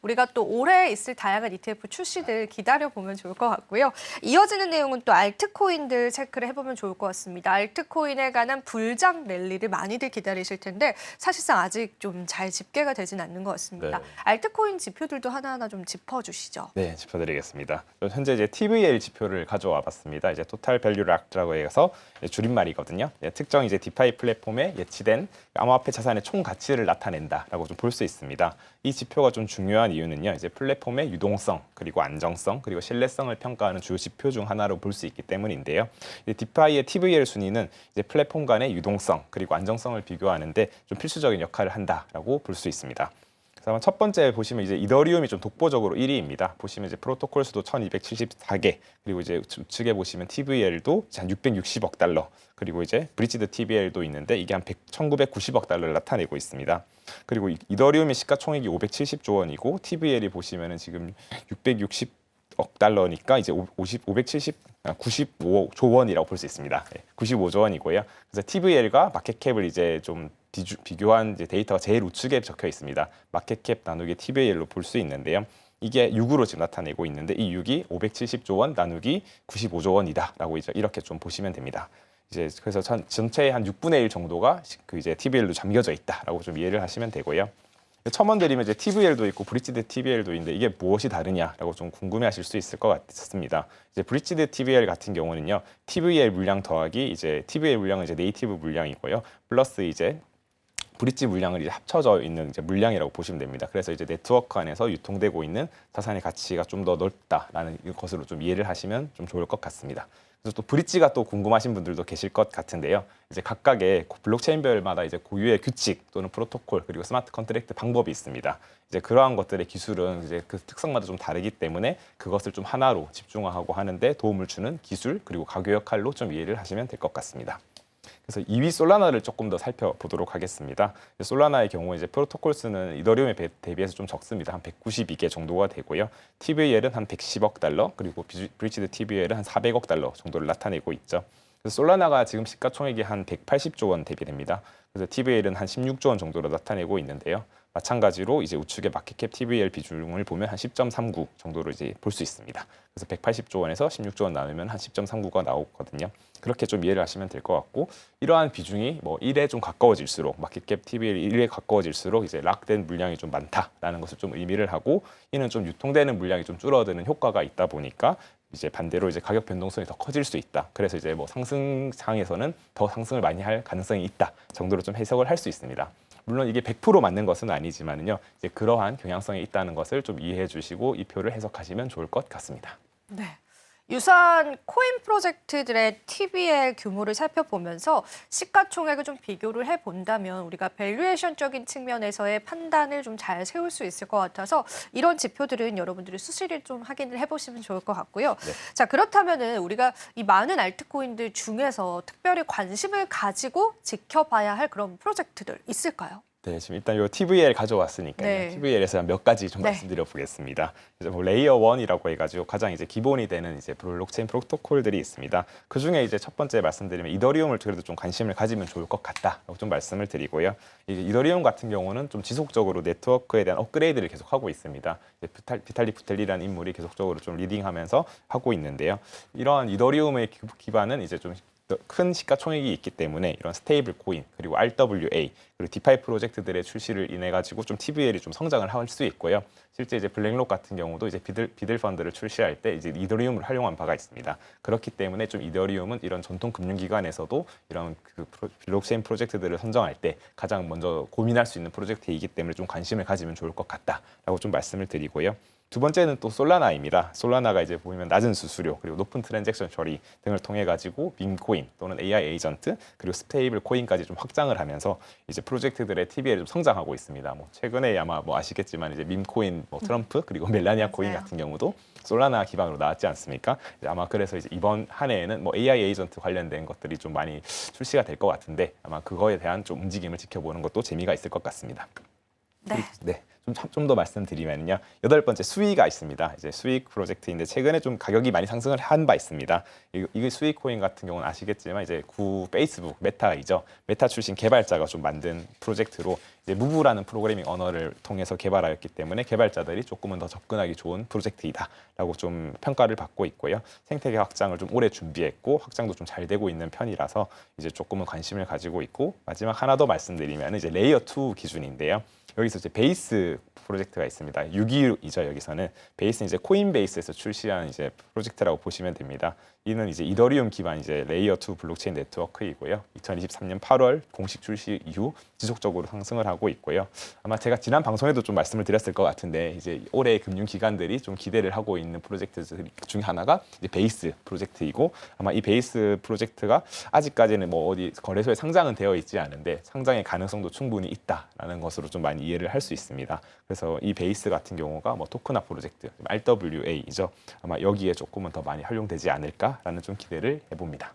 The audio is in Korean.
우리가 또 올해 있을 다양한 ETF 출시들 기다려보면 좋을 것 같고요. 이어지는 내용은 또 알트코인들 체크를 해보면 좋을 것 같습니다. 알트코인에 관한 불장 랠리를 많이들 기다리실 텐데 사실상 아직 좀 잘 집계가 되진 않는 것 같습니다. 네. 알트코인 지표들도 하나하나 좀 짚어주시죠. 네, 짚어드리겠습니다. 현재 이제 TVL 지표를 가져와 봤습니다. 이제 토탈 밸류 락라고 해서 줄임말이거든요. 특정 이제 디파이 플랫폼에 예치된 암호화폐 자산의 총 가치를 나타낸다라고 좀 볼 수 있습니다. 이 지표가 좀 중요한 이유는요. 이제 플랫폼의 유동성, 그리고 안정성, 그리고 신뢰성을 평가하는 주요 지표 중 하나로 볼 수 있기 때문인데요. 디파이의 TVL 순위는 이제 플랫폼 간의 유동성, 그리고 안정성을 비교하는데 좀 필수적인 역할을 한다라고 볼 수 있습니다. 그래서 첫 번째 보시면 이제 이더리움이 좀 독보적으로 1위입니다. 보시면 이제 프로토콜 수도 1274개, 그리고 이제 우측에 보시면 TVL도 한 660억 달러, 그리고 이제 브릿지드 TVL도 있는데 이게 한 1990억 달러를 나타내고 있습니다. 그리고 이더리움의 시가총액이 570조 원이고 TVL이 보시면은 지금 660억 달러니까 이제 95조 원이라고 볼 수 있습니다. 95조 원이고요. 그래서 TVL과 마켓캡을 이제 좀 비교한 이제 데이터가 제일 우측에 적혀 있습니다. 마켓캡 나누기 TVL로 볼 수 있는데요. 이게 6으로 지금 나타내고 있는데 이 6이 570조 원 나누기 95조 원이다라고 이제 이렇게 좀 보시면 됩니다. 이제 그래서 전체의 한 6분의 1 정도가 그 이제 TVL로 잠겨져 있다라고 좀 이해를 하시면 되고요. 첨언드리면 이제 TVL도 있고 브릿지드 TVL도 있는데 이게 무엇이 다르냐라고 좀 궁금해하실 수 있을 것 같습니다. 이제 브릿지드 TVL 같은 경우는요, TVL 물량 더하기 이제 TVL 물량은 이제 네이티브 물량이고요, 플러스 이제 브릿지 물량을 이제 합쳐져 있는 이제 물량이라고 보시면 됩니다. 그래서 이제 네트워크 안에서 유통되고 있는 자산의 가치가 좀 더 넓다라는 것으로 좀 이해를 하시면 좀 좋을 것 같습니다. 그래서 또 브릿지가 또 궁금하신 분들도 계실 것 같은데요. 이제 각각의 블록체인별마다 이제 고유의 규칙 또는 프로토콜 그리고 스마트 컨트랙트 방법이 있습니다. 이제 그러한 것들의 기술은 이제 그 특성마다 좀 다르기 때문에 그것을 좀 하나로 집중화하고 하는데 도움을 주는 기술 그리고 가교 역할로 좀 이해를 하시면 될 것 같습니다. 그래서 2위 솔라나를 조금 더 살펴보도록 하겠습니다. 솔라나의 경우 이제 프로토콜 수는 이더리움에 대비해서 좀 적습니다. 한 192개 정도가 되고요. TVL은 한 110억 달러, 그리고 브릿지드 TVL은 한 400억 달러 정도를 나타내고 있죠. 그래서 솔라나가 지금 시가총액이 한 180조 원 대비됩니다. 그래서 TVL은 한 16조 원 정도로 나타내고 있는데요. 마찬가지로 이제 우측의 마켓캡 TVL 비중을 보면 한 10.39 정도로 이제 볼 수 있습니다. 그래서 180조 원에서 16조 원 나누면 한 10.39가 나오거든요. 그렇게 좀 이해를 하시면 될 것 같고, 이러한 비중이 뭐 1에 좀 가까워질수록 마켓캡 TVL 1에 가까워질수록 이제 락된 물량이 좀 많다라는 것을 좀 의미를 하고, 이는 좀 유통되는 물량이 좀 줄어드는 효과가 있다 보니까 이제 반대로 이제 가격 변동성이 더 커질 수 있다. 그래서 이제 뭐 상승장에서는 더 상승을 많이 할 가능성이 있다 정도로 좀 해석을 할 수 있습니다. 물론 이게 100% 맞는 것은 아니지만요. 이제 그러한 경향성이 있다는 것을 좀 이해해 주시고 이 표를 해석하시면 좋을 것 같습니다. 네. 유사한 코인 프로젝트들의 TVL 규모를 살펴보면서 시가총액을 좀 비교를 해본다면 우리가 밸류에이션적인 측면에서의 판단을 좀 잘 세울 수 있을 것 같아서 이런 지표들은 여러분들이 수시를 좀 확인을 해보시면 좋을 것 같고요. 네. 자, 그렇다면은 우리가 이 많은 알트코인들 중에서 특별히 관심을 가지고 지켜봐야 할 그런 프로젝트들 있을까요? 네, 지금 일단 이 TVL 가져왔으니까요. 네. TVL에서 몇 가지 좀 네. 말씀드려 보겠습니다. 이제 뭐 레이어 1이라고 해가지고 가장 이제 기본이 되는 이제 블록체인 프로토콜들이 있습니다. 그 중에 이제 첫 번째 말씀드리면 이더리움을 그래도 좀 관심을 가지면 좋을 것 같다라고 좀 말씀을 드리고요. 이제 이더리움 같은 경우는 좀 지속적으로 네트워크에 대한 업그레이드를 계속 하고 있습니다. 비탈릭 부텔리라는 인물이 계속적으로 좀 리딩하면서 하고 있는데요. 이러한 이더리움의 기반은 이제 좀 큰 시가총액이 있기 때문에 이런 스테이블 코인 그리고 RWA 그리고 디파이 프로젝트들의 출시를 인해 가지고 좀 TVL이 좀 성장을 할 수 있고요. 실제 이제 블랙록 같은 경우도 이제 비들 펀드를 출시할 때 이제 이더리움을 활용한 바가 있습니다. 그렇기 때문에 좀 이더리움은 이런 전통 금융기관에서도 이런 그 블록체인 프로젝트들을 선정할 때 가장 먼저 고민할 수 있는 프로젝트이기 때문에 좀 관심을 가지면 좋을 것 같다라고 좀 말씀을 드리고요. 두 번째는 또 솔라나입니다. 솔라나가 이제 보면 낮은 수수료 그리고 높은 트랜잭션 처리 등을 통해 가지고 밈코인 또는 AI 에이전트 그리고 스테이블 코인까지 좀 확장을 하면서 이제 프로젝트들의 TVL이 좀 성장하고 있습니다. 뭐 최근에 아마 뭐 아시겠지만 이제 밈코인, 뭐 트럼프 그리고 멜라니아 코인 같은 경우도 솔라나 기반으로 나왔지 않습니까? 아마 그래서 이제 이번 한 해에는 뭐 AI 에이전트 관련된 것들이 좀 많이 출시가 될 것 같은데 아마 그거에 대한 좀 움직임을 지켜보는 것도 재미가 있을 것 같습니다. 네. 네. 좀 더 말씀드리면요. 8번째 수위가 있습니다. 이제 수위 프로젝트인데 최근에 좀 가격이 많이 상승을 한 바 있습니다. 이게 수위 코인 같은 경우는 아시겠지만 이제 페이스북 메타이죠. 메타 출신 개발자가 좀 만든 프로젝트로 이제 무브라는 프로그래밍 언어를 통해서 개발하였기 때문에 개발자들이 조금은 더 접근하기 좋은 프로젝트이다라고 좀 평가를 받고 있고요. 생태계 확장을 좀 오래 준비했고 확장도 좀 잘 되고 있는 편이라서 이제 조금은 관심을 가지고 있고, 마지막 하나 더 말씀드리면 이제 레이어 2 기준인데요. 여기서 이제 베이스 프로젝트가 있습니다. 6.2죠. 여기서는 베이스는 이제 코인베이스에서 출시한 이제 프로젝트라고 보시면 됩니다. 이는 이제 이더리움 기반 이제 레이어 2 블록체인 네트워크이고요. 2023년 8월 공식 출시 이후 지속적으로 상승을 하고 있고요. 아마 제가 지난 방송에도 좀 말씀을 드렸을 것 같은데 이제 올해 금융 기관들이 좀 기대를 하고 있는 프로젝트 중 하나가 이제 베이스 프로젝트이고, 아마 이 베이스 프로젝트가 아직까지는 뭐 어디 거래소에 상장은 되어 있지 않은데 상장의 가능성도 충분히 있다라는 것으로 좀 많이 이해를 할 수 있습니다. 그래서 이 베이스 같은 경우가 뭐 토크나 프로젝트 RWA이죠. 아마 여기에 조금은 더 많이 활용되지 않을까라는 좀 기대를 해봅니다.